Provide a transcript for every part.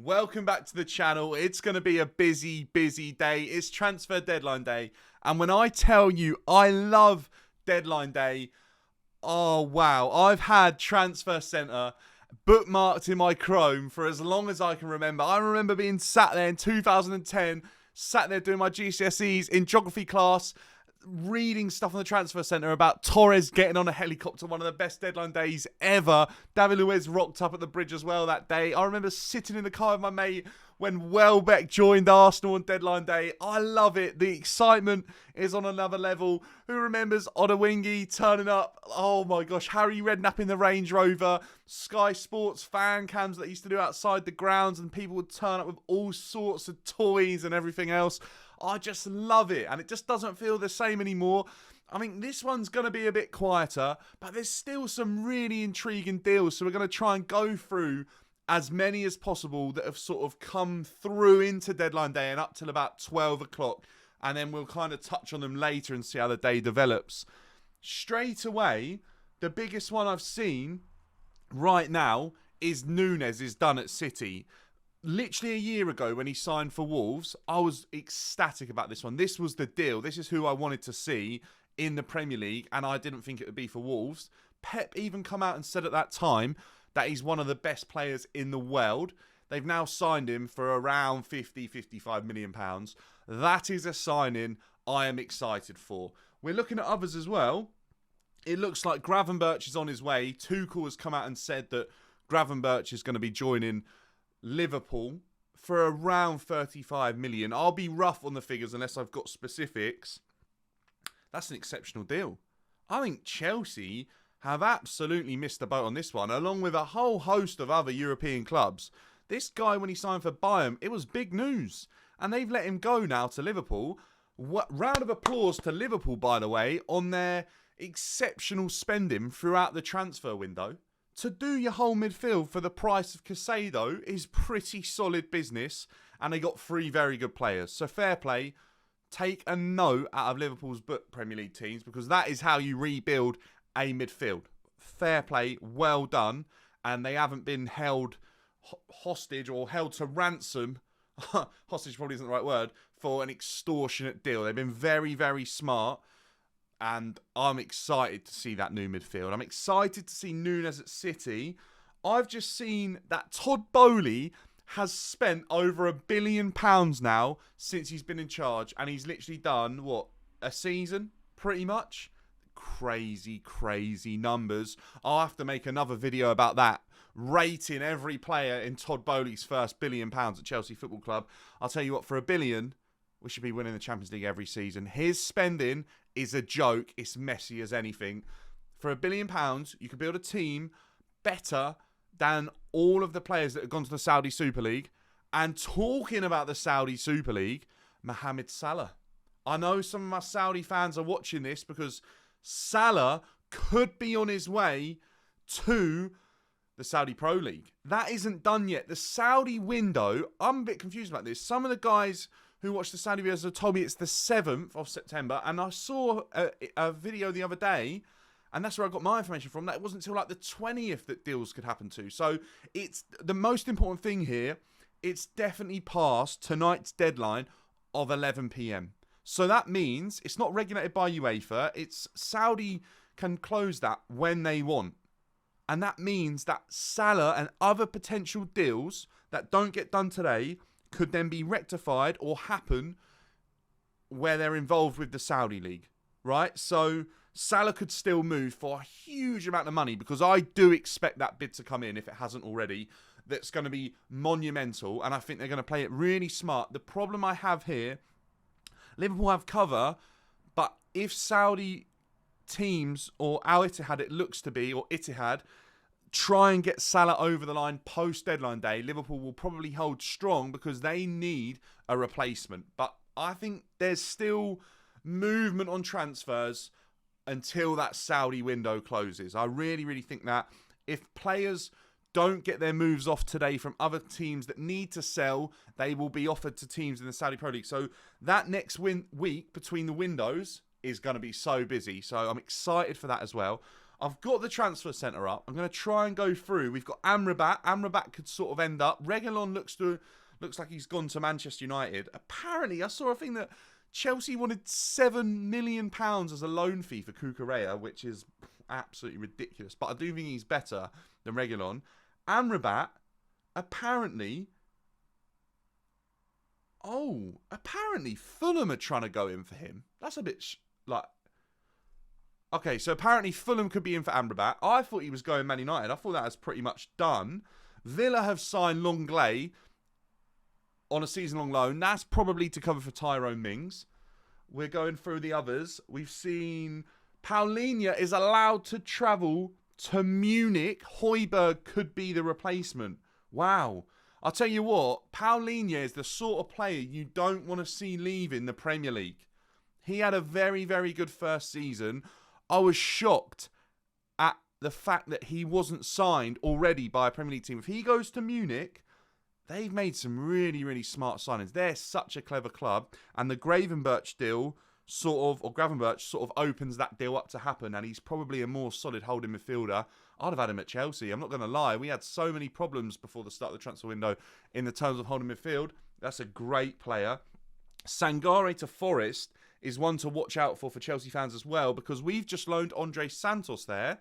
Welcome back to the channel. It's going to be a busy day. It's transfer deadline day. And when I tell you I love deadline day, oh wow. I've had Transfer Centre bookmarked in my Chrome for as long as I can remember. I remember being sat there in 2010, sat there doing my GCSEs in geography class, reading stuff on the Transfer Centre about Torres getting on a helicopter, one of the best deadline days ever. David Luiz rocked up at the bridge as well that day. I remember sitting in the car with my mate when Welbeck joined Arsenal on deadline day. I love it. The excitement is on another level. Who remembers Odawingie turning up? Oh my gosh, Harry Redknapp in the Range Rover, Sky Sports fan cams that used to do outside the grounds, and people would turn up with all sorts of toys and everything else. I just love it, and it just doesn't feel the same anymore. I mean, this one's going to be a bit quieter, but there's still some really intriguing deals, so we're going to try and go through as many as possible that have sort of come through into deadline day and up till about 12 o'clock, and then we'll kind of touch on them later and see how the day develops. Straight away, the biggest one I've seen right now is Nunes is done at City. Literally a year ago when he signed for Wolves, I was ecstatic about this one. This was the deal. This is who I wanted to see in the Premier League, and I didn't think it would be for Wolves. Pep even come out and said at that time that he's one of the best players in the world. They've now signed him for around 55 million pounds. That is a signing I am excited for. We're looking at others as well. It looks like Gravenberch is on his way. Tuchel has come out and said that Gravenberch is going to be joining Liverpool for around 35 million. I'll be rough on the figures unless I've got specifics. That's an exceptional deal. I think Chelsea have absolutely missed the boat on this one, along with a whole host of other European clubs. This guy, when he signed for Bayern, it was big news, and they've let him go now to Liverpool. Round of applause to Liverpool, by the way, on their exceptional spending throughout the transfer window. To do your whole midfield for the price of Caicedo is pretty solid business, and they got 3 very good players. So fair play. Take a note out of Liverpool's book, Premier League teams, because that is how you rebuild a midfield. Fair play, well done, and they haven't been held hostage or held to ransom. Hostage probably isn't the right word, for an extortionate deal. They've been very, very smart. And I'm excited to see that new midfield. I'm excited to see Nunes at City. I've just seen that Todd Boehly has spent over £1 billion now since he's been in charge. And he's literally done, what, a season? Pretty much. Crazy, crazy numbers. I'll have to make another video about that. Rating every player in Todd Boehly's first £1 billion at Chelsea Football Club. I'll tell you what, for £1 billion, we should be winning the Champions League every season. His spending is a joke. It's messy as anything. For £1 billion, you could build a team better than all of the players that have gone to the Saudi Super League. And talking about the Saudi Super League, Mohamed Salah. I know some of my Saudi fans are watching this because Salah could be on his way to the Saudi Pro League. That isn't done yet. The Saudi window, I'm a bit confused about this. Some of the guys who watched the Saudi videos have told me it's the 7th of September. And I saw a video the other day, and that's where I got my information from, that it wasn't until like the 20th that deals could happen to. So it's the most important thing here. It's definitely past tonight's deadline of 11 p.m. So that means it's not regulated by UEFA. It's Saudi can close that when they want. And that means that Salah and other potential deals that don't get done today could then be rectified or happen where they're involved with the Saudi League, right? So Salah could still move for a huge amount of money, because I do expect that bid to come in, if it hasn't already. That's going to be monumental, and I think they're going to play it really smart. The problem I have here, Liverpool have cover, but if Saudi teams, or Al Ittihad it looks to be, or Ittihad, try and get Salah over the line post-deadline day, Liverpool will probably hold strong because they need a replacement. But I think there's still movement on transfers until that Saudi window closes. I really, really think that if players don't get their moves off today from other teams that need to sell, they will be offered to teams in the Saudi Pro League. So that next week between the windows is going to be so busy. So I'm excited for that as well. I've got the transfer centre up. I'm going to try and go through. We've got Amrabat. Amrabat could sort of end up. Reguilon looks like he's gone to Manchester United. Apparently, I saw a thing that Chelsea wanted £7 million as a loan fee for Cucurella, which is absolutely ridiculous. But I do think he's better than Reguilon. Amrabat, apparently Fulham are trying to go in for him. That's a bit okay, so apparently Fulham could be in for Amrabat. I thought he was going Man United. I thought that was pretty much done. Villa have signed Longley on a season-long loan. That's probably to cover for Tyrone Mings. We're going through the others. We've seen Paulinho is allowed to travel to Munich. Højbjerg could be the replacement. Wow. I'll tell you what, Paulinho is the sort of player you don't want to see leaving the Premier League. He had a very, very good first season. I was shocked at the fact that he wasn't signed already by a Premier League team. If he goes to Munich, they've made some really, really smart signings. They're such a clever club. And the Gravenberch deal sort of opens that deal up to happen. And he's probably a more solid holding midfielder. I'd have had him at Chelsea. I'm not going to lie. We had so many problems before the start of the transfer window in the terms of holding midfield. That's a great player. Sangare to Forest is one to watch out for Chelsea fans as well, because we've just loaned Andre Santos there.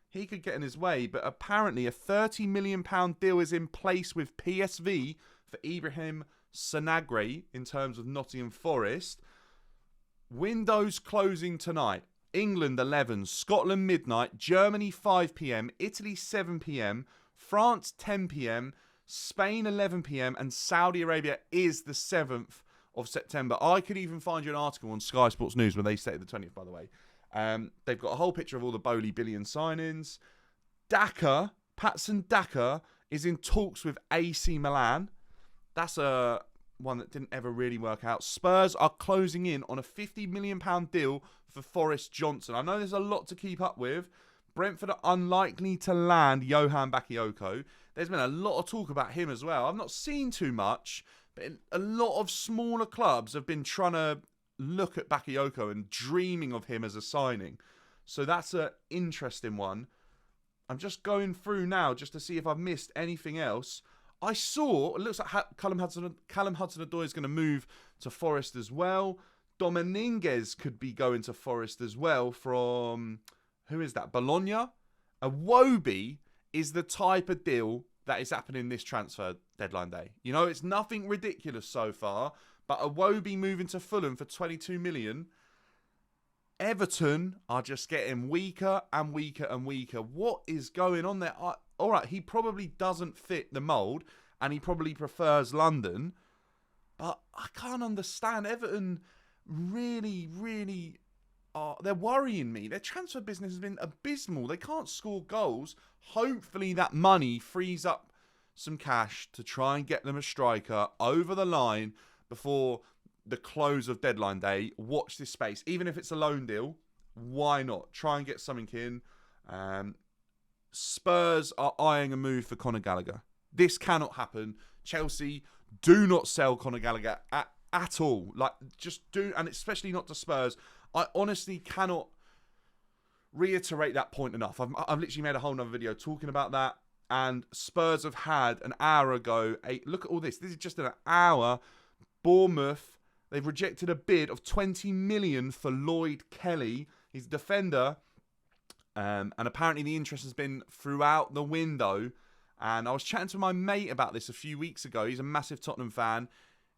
He could get in his way, but apparently a £30 million deal is in place with PSV for Ibrahim Sanagre in terms of Nottingham Forest. Windows closing tonight. England 11, Scotland midnight, Germany 5 p.m, Italy 7 p.m, France 10 p.m, Spain 11 p.m, and Saudi Arabia is the 7th of September. I could even find you an article on Sky Sports News where they say the 20th, by the way. They've got a whole picture of all the Bowley Billion signings. Patson Daka is in talks with AC Milan. That's a one that didn't ever really work out. Spurs are closing in on a £50 million deal for Forrest Johnson. I know there's a lot to keep up with. Brentford are unlikely to land Johan Bakayoko. There's been a lot of talk about him as well. I've not seen too much, but a lot of smaller clubs have been trying to look at Bakayoko and dreaming of him as a signing. So that's an interesting one. I'm just going through now just to see if I've missed anything else. I saw, it looks like Callum Hudson-Odoi is going to move to Forest as well. Dominguez could be going to Forest as well from, who is that? Bologna? Iwobi is the type of deal that is happening this transfer deadline day. You know, it's nothing ridiculous so far, but Iwobi moving to Fulham for 22 million. Everton are just getting weaker and weaker and weaker. What is going on there? All right, he probably doesn't fit the mould and he probably prefers London, but I can't understand. Everton really, really they're worrying me. Their transfer business has been abysmal. They can't score goals. Hopefully that money frees up some cash to try and get them a striker over the line before the close of deadline day. Watch this space. Even if it's a loan deal, why not? Try and get something in. Spurs are eyeing a move for Conor Gallagher. This cannot happen. Chelsea, do not sell Conor Gallagher at all. Like, just do, and especially not to Spurs. I honestly cannot reiterate that point enough. I've literally made a whole nother video talking about that. And Spurs have had an hour ago. Look at all this. This is just an hour. Bournemouth, they've rejected a bid of 20 million for Lloyd Kelly. He's a defender. And apparently the interest has been throughout the window. And I was chatting to my mate about this a few weeks ago. He's a massive Tottenham fan.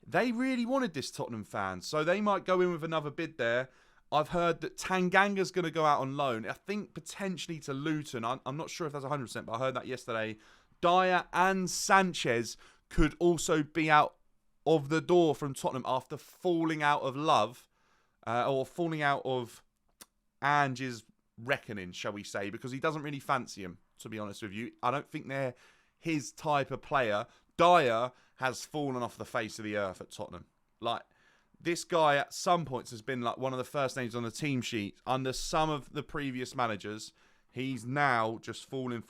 They really wanted this Tottenham fan. So they might go in with another bid there. I've heard that Tanganga's going to go out on loan. I think potentially to Luton. I'm not sure if that's 100%, but I heard that yesterday. Dyer and Sanchez could also be out of the door from Tottenham after falling out of love. Or falling out of Ange's reckoning, shall we say. Because he doesn't really fancy him, to be honest with you. I don't think they're his type of player. Dyer has fallen off the face of the earth at Tottenham. Like, this guy at some points has been like one of the first names on the team sheet under some of the previous managers. He's now just falling.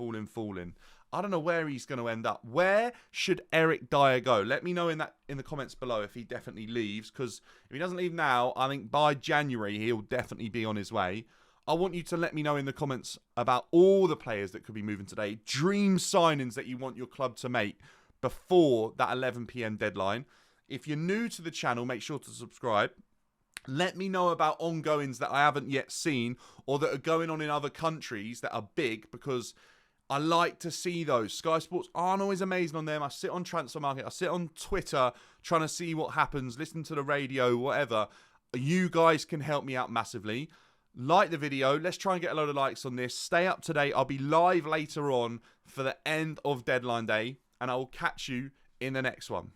I don't know where he's going to end up. Where should Eric Dyer go? Let me know in the comments below if he definitely leaves. Because if he doesn't leave now, I think by January he'll definitely be on his way. I want you to let me know in the comments about all the players that could be moving today. Dream signings that you want your club to make before that 11 p.m. deadline. If you're new to the channel, make sure to subscribe. Let me know about ongoings that I haven't yet seen or that are going on in other countries that are big, because I like to see those. Sky Sports aren't always amazing on them. I sit on Transfer Market. I sit on Twitter trying to see what happens, listen to the radio, whatever. You guys can help me out massively. Like the video. Let's try and get a load of likes on this. Stay up to date. I'll be live later on for the end of deadline day, and I will catch you in the next one.